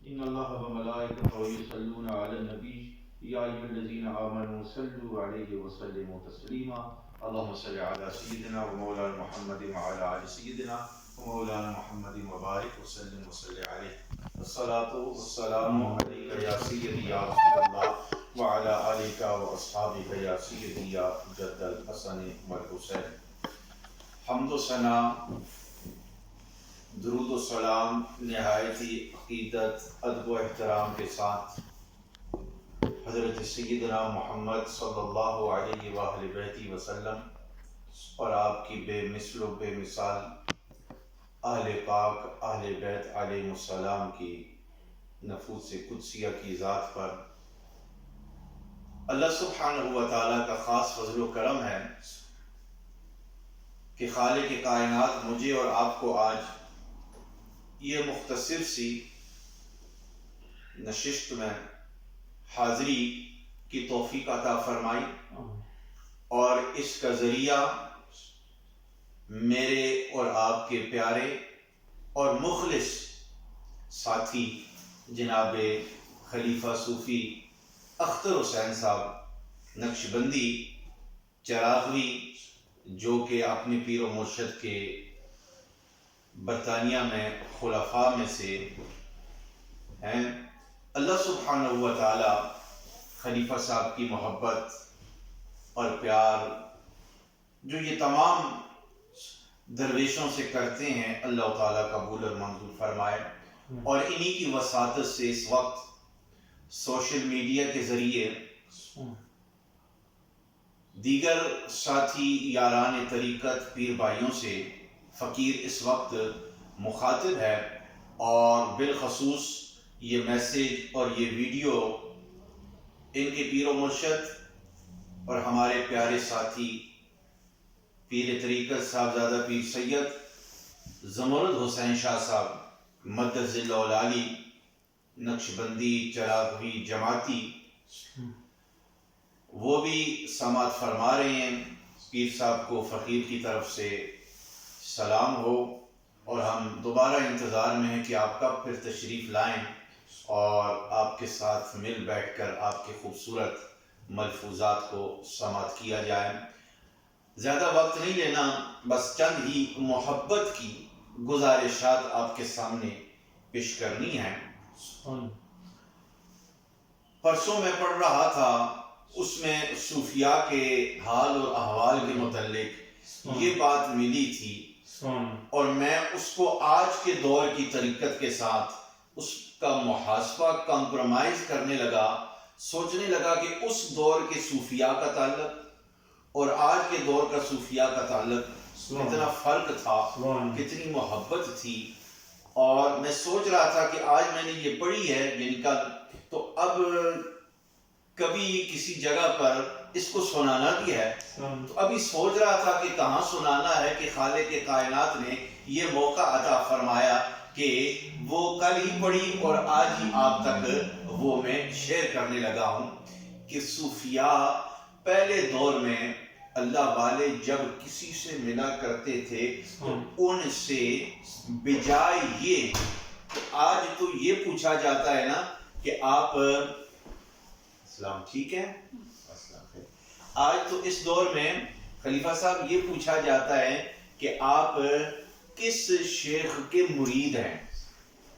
إن الله وملائكته يصلون على النبي يا أيها الذين آمنوا صلوا عليه وسلموا تسليما اللهم صل على سيدنا ومولانا محمد وعلى آل سيدنا ومولانا محمد وبارك وسلم وصل عليه الصلاة والسلام عليك يا سيدي يا رسول الله وعلى آلك وأصحابك يا سيدي يا جد الحسن والحسين. حمد و ثنا، درود و سلام نہایت ہی عقیدت، ادب و احترام کے ساتھ حضرت سیدنا محمد صلی اللہ علیہ وآلہ بیتہ وسلم اور آپ کی بے مثل و بے مثال اہل پاک اہل بیت علیہ السلام کی نفوس قدسیہ کی ذات پر اللہ سبحانہ و تعالیٰ کا خاص فضل و کرم ہے کہ خالق کائنات مجھے اور آپ کو آج یہ مختصر سی نشست میں حاضری کی توفیق عطا فرمائی اور اس کا ذریعہ میرے اور آپ کے پیارے اور مخلص ساتھی جناب خلیفہ صوفی اختر حسین صاحب نقشبندی چراغوی، جو کہ اپنے پیر و مرشد کے برطانیہ میں خلفاء میں سے ہیں، اللہ سبحانہ و تعالی خلیفہ صاحب کی محبت اور پیار جو یہ تمام درویشوں سے کرتے ہیں اللہ تعالیٰ قبول اور منظور فرمائے، اور انہی کی وساطت سے اس وقت سوشل میڈیا کے ذریعے دیگر ساتھی یاران طریقت پیر بھائیوں سے فقیر اس وقت مخاطب ہے، اور بالخصوص یہ میسیج اور یہ ویڈیو ان کے پیر و مرشد اور ہمارے پیارے ساتھی پیر طریقت صاحبزادہ پیر سید زمرد حسین شاہ صاحب مدد ذلہ العالی نقشبندی چراغوی جماعتی، وہ بھی سماعت فرما رہے ہیں۔ پیر صاحب کو فقیر کی طرف سے سلام ہو، اور ہم دوبارہ انتظار میں ہیں کہ آپ کب پھر تشریف لائیں اور آپ کے ساتھ مل بیٹھ کر آپ کے خوبصورت ملفوظات کو سماعت کیا جائے۔ زیادہ وقت نہیں لینا، بس چند ہی محبت کی گزارشات آپ کے سامنے پیش کرنی ہیں۔ پرسوں میں پڑھ رہا تھا، اس میں صوفیاء کے حال اور احوال کے متعلق یہ بات ملی تھی، اور میں اس کو آج کے دور کی طریقت کے ساتھ اس کا محاسبہ کمپرومائز کرنے لگا، سوچنے لگا کہ اس دور کے صوفیاء کا تعلق اور آج کے دور کا صوفیاء کا تعلق کتنا فرق تھا، کتنی محبت تھی۔ اور میں سوچ رہا تھا کہ آج میں نے یہ پڑھی ہے، یعنی کل، تو اب کبھی کسی جگہ پر اس کو سنانا بھی ہے، تو ابھی سوچ رہا تھا کہ کہاں سنانا ہے کہ خالق کائنات نے یہ موقع عطا فرمایا کہ وہ کل ہی پڑھی اور آج ہی آپ تک وہ میں شیئر کرنے لگا ہوں کہ صوفیاء پہلے دور میں اللہ والے جب کسی سے ملا کرتے تھے تو ان سے بجائے یہ کہ آج تو یہ پوچھا جاتا ہے نا کہ آپ اسلام ٹھیک ہے، آج تو اس دور میں خلیفہ صاحب یہ پوچھا جاتا ہے کہ آپ کس شیخ کے مرید ہیں،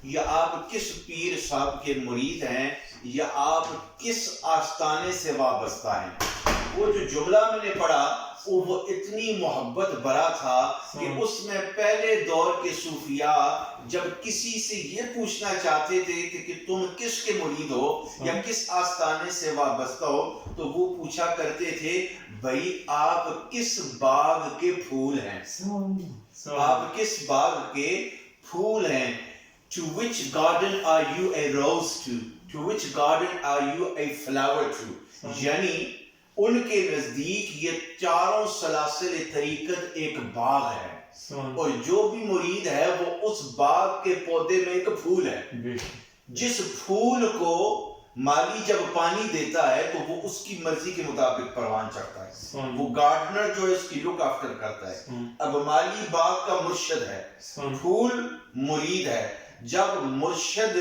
یا آپ کس پیر صاحب کے مرید ہیں، یا آپ کس آستانے سے وابستہ ہیں۔ وہ جو جملہ میں نے پڑھا وہ اتنی محبت بھرا تھا کہ اس میں پہلے دور کے صوفیاء جب کسی سے یہ پوچھنا چاہتے تھے کہ تم کس کے مرید ہو یا کس آستانے سے وابستہ ہو، تو وہ پوچھا کرتے تھے بھائی آپ کس باغ کے پھول ہیں، آپ کس باغ کے پھول ہیں۔ To which garden are you a rose to? To which garden are you a flower to? یعنی ان کے نزدیک یہ چاروں سلاسل طریقت ایک باغ ہے، اور جو بھی مرید ہے وہ اس باغ کے پودے میں ایک پھول ہے، جس پھول کو مالی جب پانی دیتا ہے تو وہ اس کی مرضی کے مطابق پروان چڑھتا ہے، وہ گارڈنر جو ہے اس کی لک آفٹر کرتا ہے۔ اب مالی باغ کا مرشد ہے، پھول مرید ہے، جب مرشد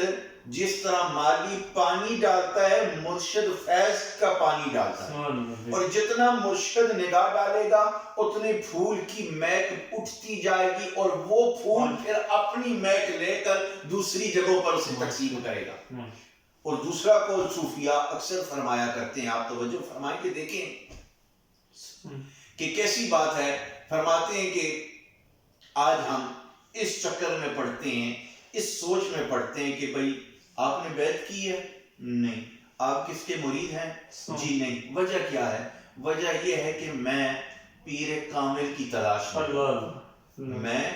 جس طرح مالی پانی ڈالتا ہے مرشد فیض کا پانی ڈالتا ہے، اور جتنا مرشد نگاہ ڈالے گا اتنے پھول کی مہک اٹھتی جائے گی، اور وہ پھول پھر اپنی مہک لے کر دوسری جگہوں پر اسے تقسیم کرے گا۔ اور دوسرا قول صوفیاء اکثر فرمایا کرتے ہیں، آپ توجہ فرمائیں کہ دیکھیں کہ کیسی بات ہے۔ فرماتے ہیں کہ آج ہم اس چکر میں پڑھتے ہیں، اس سوچ میں پڑھتے ہیں کہ بھئی آپ نے بیعت کی ہے؟ نہیں۔ آپ کس کے مرید ہیں؟ جی نہیں۔ وجہ کیا ہے؟ وجہ یہ ہے کہ میں پیر کامل کی تلاش میں ہوں، میں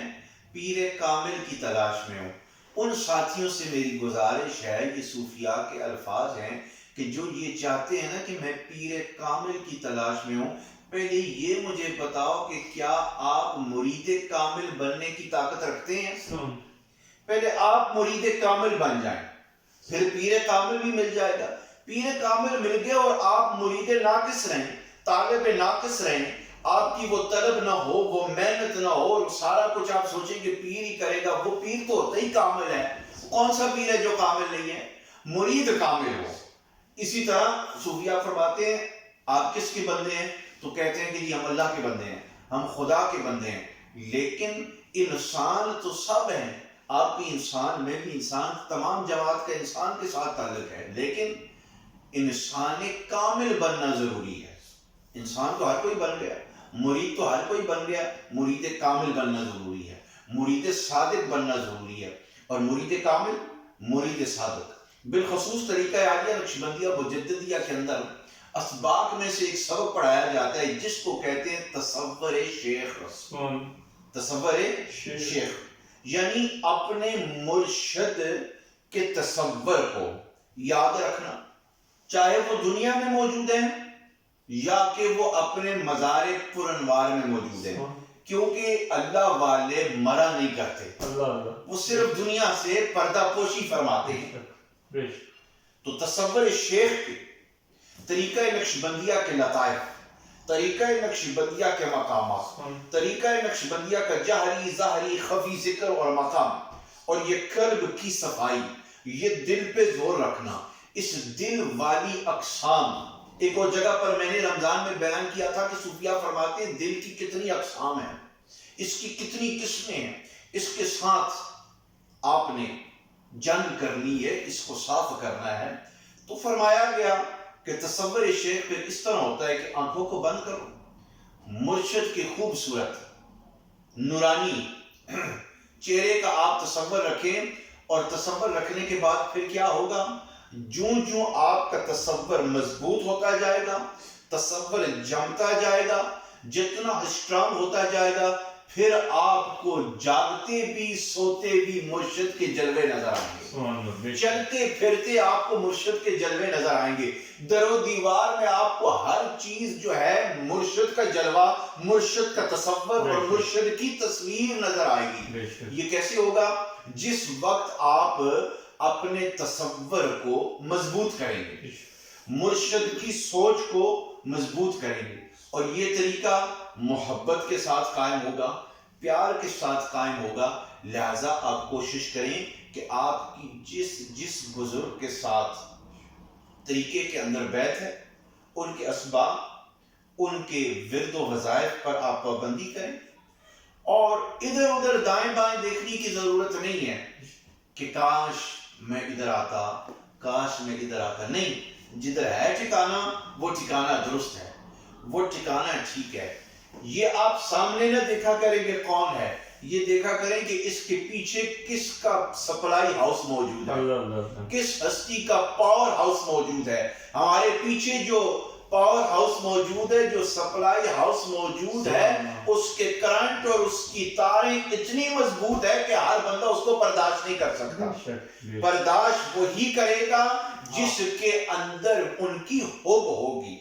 پیر کامل کی تلاش میں ہوں۔ ان ساتھیوں سے میری گزارش ہے، یہ صوفیاء کے الفاظ ہیں، کہ جو یہ چاہتے ہیں نا کہ میں پیر کامل کی تلاش میں ہوں، پہلے یہ مجھے بتاؤ کہ کیا آپ مرید کامل بننے کی طاقت رکھتے ہیں؟ پہلے آپ مرید کامل بن جائیں، پھر پیر کامل بھی مل جائے گا۔ پیر کامل مل گئے اور آپ مرید ناقص رہیں، طالب ناقص رہیں، آپ کی وہ طلب نہ ہو، وہ محنت نہ ہو، سارا کچھ آپ سوچیں کہ پیر ہی کرے گا، وہ پیر تو ہوتا ہی کامل ہے۔ کون سا پیر ہے جو کامل نہیں ہے؟ مرید کامل ہو۔ اسی طرح صوفیاء فرماتے ہیں آپ کس کے بندے ہیں؟ تو کہتے ہیں کہ جی ہم اللہ کے بندے ہیں، ہم خدا کے بندے ہیں، لیکن انسان تو سب ہیں، آپ کی انسان میں بھی انسان، تمام جماعت کا انسان کے ساتھ تعلق ہے، لیکن انسان کامل بننا ضروری ہے۔ انسان تو ہر کوئی بن گیا، مرید تو ہر کوئی بن گیا، مرید کامل بننا ضروری ہے، مرید صادق بننا ضروری ہے۔ اور مرید کامل، مرید صادق، بالخصوص طریقہ عالیہ نقشبندیہ مجددیہ کے اندر اسباق میں سے ایک سبق پڑھایا جاتا ہے جس کو کہتے ہیں تصور شیخ۔ تصور شیخ یعنی اپنے مرشد کے تصور کو یاد رکھنا، چاہے وہ دنیا میں موجود ہیں یا کہ وہ اپنے مزار پرانوار میں موجود ہیں، کیونکہ اللہ والے مرا نہیں کرتے، وہ صرف دنیا سے پردہ پوشی فرماتے ہیں۔ تو تصور شیخ کے، طریقہ نقشبندیہ کے لطائف، طریقہ نقشبندیہ کے مقامات، طریقہ نقشبندیہ کا جہری ظاہری خفی ذکر اور مقام، اور یہ قلب کی صفائی، یہ دل پہ زور رکھنا، اس دل والی اقسام۔ ایک اور جگہ پر میں نے رمضان میں بیان کیا تھا کہ صوفیاء فرماتے ہیں دل کی کتنی اقسام ہیں، اس کی کتنی قسمیں ہیں، اس کے ساتھ آپ نے جنگ کرنی ہے، اس کو صاف کرنا ہے۔ تو فرمایا گیا کہ تصور شیخ پھر اس طرح ہوتا ہے کہ آنکھوں کو بند کرو، مرشد کی خوبصورت نورانی چہرے کا آپ تصور رکھیں، اور تصور رکھنے کے بعد پھر کیا ہوگا؟ جوں آپ کا تصور مضبوط ہوتا جائے گا، تصور جمتا جائے گا، جتنا اسٹرانگ ہوتا جائے گا، پھر آپ کو جاگتے بھی سوتے بھی مرشد کے جلوے نظر آئیں گے، چلتے پھرتے آپ کو مرشد کے جلوے نظر آئیں گے، در و دیوار میں آپ کو ہر چیز جو ہے مرشد کا جلوہ، مرشد کا تصور اور مرشد کی تصویر نظر آئے گی۔ یہ کیسے ہوگا؟ جس وقت آپ اپنے تصور کو مضبوط کریں گے، مرشد کی سوچ کو مضبوط کریں گے، اور یہ طریقہ محبت کے ساتھ قائم ہوگا، پیار کے ساتھ قائم ہوگا۔ لہذا آپ کوشش کریں کہ آپ کی جس بزرگ کے ساتھ طریقے کے اندر بیعت ہے، ان کے اسباق، ان کے ورد و وظائف پر آپ پابندی کریں، اور ادھر ادھر دائیں بائیں دیکھنے کی ضرورت نہیں ہے کہ کاش میں ادھر آتا، کاش میں ادھر آتا۔ نہیں، جدھر ہے ٹھکانہ وہ ٹھکانہ درست ہے، وہ ٹھکانہ ٹھیک ہے۔ یہ آپ سامنے نہ دیکھا کریں کہ کون ہے، یہ دیکھا کریں کہ اس کے پیچھے کس کا سپلائی ہاؤس موجود ہے، کس ہستی کا پاور ہاؤس موجود ہے۔ ہمارے پیچھے جو پاور ہاؤس موجود ہے، جو سپلائی ہاؤس موجود ہے، اس کے کرنٹ اور اس کی تاریں اتنی مضبوط ہے کہ ہر بندہ اس کو برداشت نہیں کر سکتا۔ برداشت وہی کرے گا جس کے اندر ان کی حب ہوگی،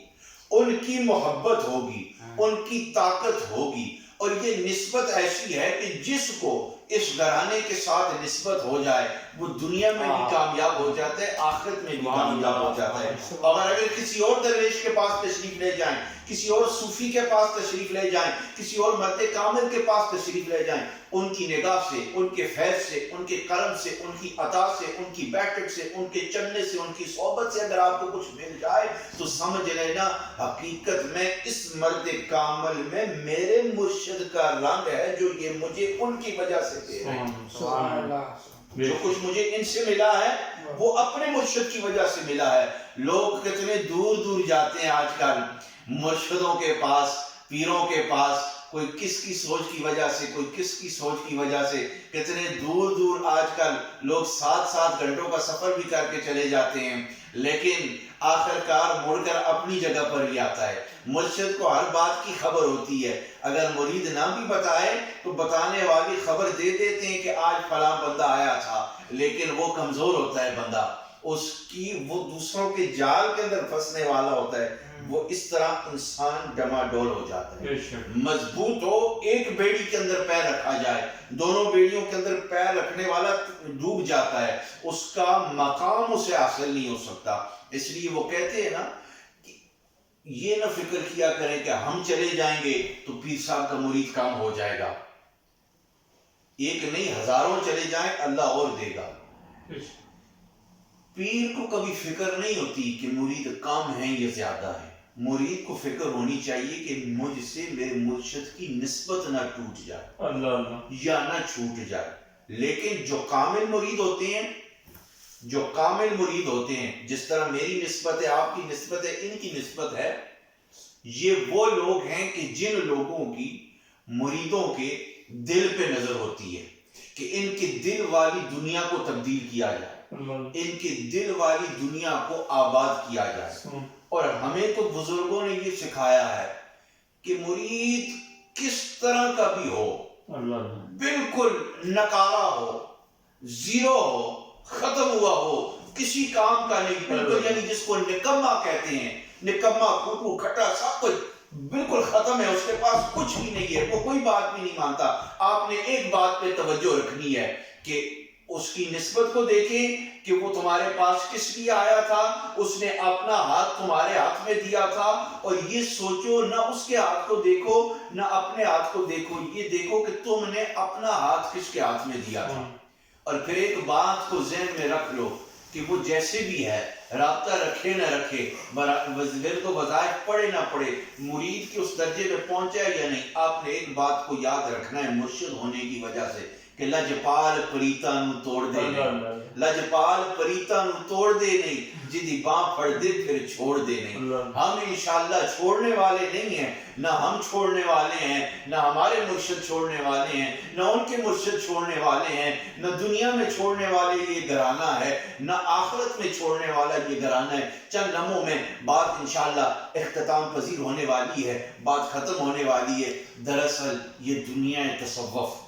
ان کی محبت ہوگی، ان کی طاقت ہوگی۔ اور یہ نسبت ایسی ہے کہ جس کو اس گھرانے کے ساتھ نسبت ہو جائے وہ دنیا میں بھی کامیاب ہو جاتا ہے، آخرت میں بھی کامیاب ہو جاتا ہے۔ اگر کسی اور درویش کے پاس تشریف لے جائیں، کسی اور صوفی کے پاس تشریف لے جائیں، کسی اور مرد کامل کے پاس تشریف لے جائیں، ان کی نگاہ سے، ان کے فیض سے، ان کے کرم سے، ان کی عطا سے، ان کی بیٹھک سے، ان کے چلنے سے، ان کی صحبت سے اگر آپ کو کچھ مل جائے تو سمجھ لینا حقیقت میں اس مرد کامل میں میرے مرشد کا رنگ ہے جو یہ مجھے ان کی وجہ سے دے رہے ہیں۔ جو کچھ مجھے ان سے ملا ہے وہ اپنے مرشد کی وجہ سے ملا ہے۔ لوگ کتنے دور دور جاتے ہیں آج کل مرشدوں کے پاس، پیروں کے پاس، کوئی کس کی سوچ کی وجہ سے، کوئی کس کی سوچ کی وجہ سے، کتنے دور دور آج کل لوگ 7-7 گھنٹوں کا سفر بھی کر کے چلے جاتے ہیں، لیکن آخرکار مڑ کر اپنی جگہ پر ہی آتا ہے۔ مرشد کو ہر بات کی خبر ہوتی ہے، اگر مرید نہ بھی بتائے تو بتانے والی خبر دے دیتے ہیں کہ آج فلاں بندہ آیا تھا، لیکن وہ کمزور ہوتا ہے بندہ، اس کی وہ دوسروں کے جال کے اندر پھنسنے والا ہوتا ہے، وہ اس طرح انسان ڈما ڈول ہو جاتا ہے۔ مضبوط ہو، ایک بیڑی کے اندر پیر رکھا جائے، دونوں بیڑیوں کے اندر پیر رکھنے والا ڈوب جاتا ہے، اس کا مقام اسے حاصل نہیں ہو سکتا۔ اس لیے وہ کہتے ہیں نا کہ یہ نہ فکر کیا کریں کہ ہم چلے جائیں گے تو پیر صاحب کا مرید کم ہو جائے گا، ایک نہیں ہزاروں چلے جائیں اللہ اور دے گا۔ پیر کو کبھی فکر نہیں ہوتی کہ مرید کم ہیں یا زیادہ ہیں، مرید کو فکر ہونی چاہیے کہ مجھ سے میرے مرشد کی نسبت نہ ٹوٹ جائے یا نہ چھوٹ جائے۔ لیکن جو کامل مرید ہوتے ہیں، جو کامل مرید ہوتے ہیں، جس طرح میری نسبت ہے، آپ کی نسبت ہے، ان کی نسبت ہے، یہ وہ لوگ ہیں کہ جن لوگوں کی مریدوں کے دل پہ نظر ہوتی ہے کہ ان کے دل والی دنیا کو تبدیل کیا جائے، ان کے دل والی دنیا کو آباد کیا جائے۔ اور ہمیں تو بزرگوں نے یہ سکھایا ہے کہ مرید کس طرح کا بھی ہو، بالکل نکارا ہو، زیرو ہو، ختم ہوا ہو، کسی کام کا نہیں، بالکل یعنی جس کو نکما کہتے ہیں، نکما، پھوٹو، کھٹا، سب کچھ بالکل ختم ہے، اس کے پاس کچھ بھی نہیں ہے، وہ کوئی بات بھی نہیں مانتا۔ آپ نے ایک بات پہ توجہ رکھنی ہے کہ اس کی نسبت کو دیکھیں کہ وہ تمہارے پاس کس لیے آیا تھا، اس نے اپنا ہاتھ تمہارے ہاتھ میں دیا تھا، اور یہ سوچو نہ اس کے ہاتھ کو دیکھو نہ اپنے ہاتھ کو دیکھو، یہ دیکھو کہ تم نے اپنا ہاتھ کس کے ہاتھ میں دیا تھا۔ اور پھر ایک بات کو ذہن میں رکھ لو کہ وہ جیسے بھی ہے، رابطہ رکھے نہ رکھے، ورد و وظائف پڑھے نہ پڑھے، مرید کے اس درجے میں پہنچا ہے یا نہیں، آپ نے ایک بات کو یاد رکھنا ہے مرشد ہونے کی وجہ سے کہ لجپال پریتا نو توڑ دے نہیں، لجپال پریتا نو توڑ دے نہیں، جدی باں پھڑ دے پھر چھوڑ دے نہیں۔ ہم انشاءاللہ چھوڑنے والے نہیں ہیں، نہ ہم چھوڑنے والے ہیں، نہ ہمارے مرشد چھوڑنے والے ہیں، نہ ان کے مرشد چھوڑنے والے ہیں، نہ دنیا میں چھوڑنے والے یہ گھرانہ ہے، نہ آخرت میں چھوڑنے والا یہ گھرانہ ہے۔ چند لمحوں میں بات انشاءاللہ اختتام پذیر ہونے والی ہے، بات ختم ہونے والی ہے۔ دراصل یہ دنیا تصوف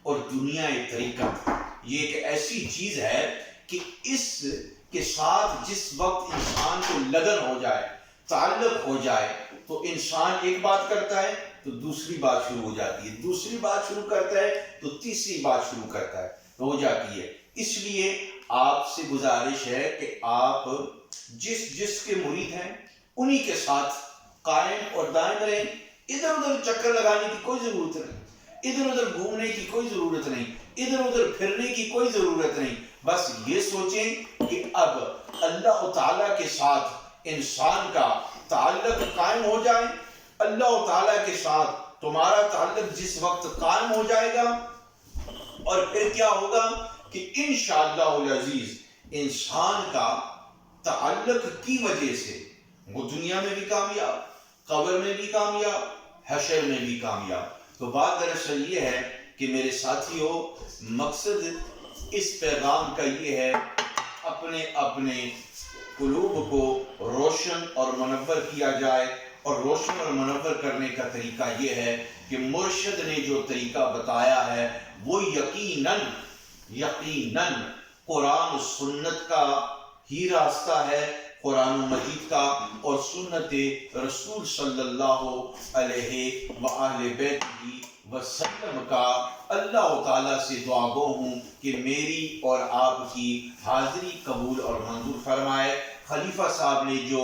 اور دنیا طریقت یہ ایک ایسی چیز ہے کہ اس کے ساتھ جس وقت انسان کو لگن ہو جائے، تعلق ہو جائے، تو انسان ایک بات کرتا ہے تو دوسری بات شروع ہو جاتی ہے، دوسری بات شروع کرتا ہے تو تیسری بات شروع کرتا ہے، ہو جاتی ہے۔ اس لیے آپ سے گزارش ہے کہ آپ جس کے مرید ہیں انہی کے ساتھ قائم اور دائم رہیں، ادھر ادھر چکر لگانے کی کوئی ضرورت نہیں، ادھر ادھر گھومنے کی کوئی ضرورت نہیں، ادھر ادھر پھرنے کی کوئی ضرورت نہیں۔ بس یہ سوچیں کہ اب اللہ تعالیٰ کے ساتھ انسان کا تعلق قائم ہو جائے، اللہ تعالیٰ کے ساتھ تمہارا تعلق جس وقت قائم ہو جائے گا، اور پھر کیا ہوگا کہ انشاءاللہ العزیز انسان کا تعلق کی وجہ سے وہ دنیا میں بھی کامیاب، قبر میں بھی کامیاب، حشر میں بھی کامیاب۔ تو بات دراصل یہ ہے کہ میرے ساتھیوں، مقصد اس پیغام کا یہ ہے اپنے اپنے قلوب کو روشن اور منور کیا جائے، اور روشن اور منور کرنے کا طریقہ یہ ہے کہ مرشد نے جو طریقہ بتایا ہے وہ یقیناً قرآن و سنت کا ہی راستہ ہے، قرآن مجید کا اور سنت رسول صلی اللہ علیہ وآلہ بیتہ وسلم کا اللہ تعالیٰ سے دعا گو ہوں کہ میری اور آپ کی حاضری قبول اور منظور فرمائے۔ خلیفہ صاحب نے جو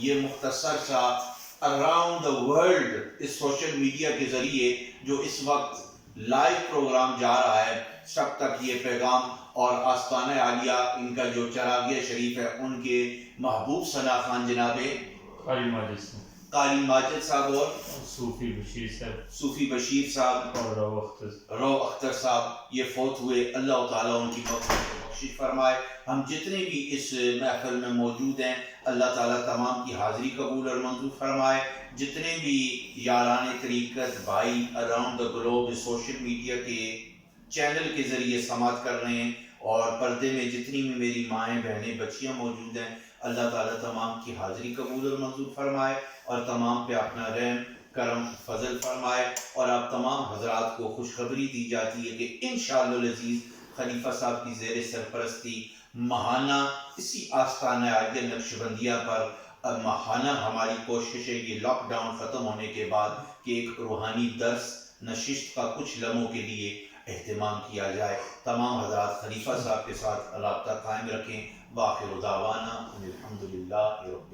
یہ مختصر سا اراؤنڈ دا ورلڈ اس سوشل میڈیا کے ذریعے جو اس وقت لائیو پروگرام جا رہا ہے، سب تک یہ پیغام، اور آستانہ عالیہ ان کا جو چراغیہ شریف ہے ان کے محبوب ثنا خان جناب قاری ماجد صاحب اور صوفی بشیر صاحب اور رو اختر صاحب یہ فوت ہوئے، اللہ تعالیٰ ان کی مغفرت و بخشش فرمائے۔ ہم جتنے بھی اس محفل میں موجود ہیں اللہ تعالیٰ تمام کی حاضری قبول اور منظور فرمائے۔ جتنے بھی یاران طریقت بھائی around the globe social media کے چینل کے ذریعے سماعت کر رہے ہیں، اور پردے میں جتنی بھی میری مائیں بہنیں بچیاں موجود ہیں، اللہ تعالیٰ تمام کی حاضری قبول اور منظور فرمائے اور تمام پہ اپنا رحم کرم فضل فرمائے۔ اور آپ تمام حضرات کو خوشخبری دی جاتی ہے کہ انشاءاللہ العزیز خلیفہ صاحب کی زیر سرپرستی ماہانہ اسی آستانہ عالیہ نقشبندیہ پر ماہانہ ہماری کوشش ہے یہ لاک ڈاؤن ختم ہونے کے بعد کہ ایک روحانی درس نشست کا کچھ لمحوں کے لیے اہتمام کیا جائے۔ تمام حضرات خلیفہ صاحب کے ساتھ رابطہ قائم رکھیں۔ وآخر دعوانا الحمدللہ رب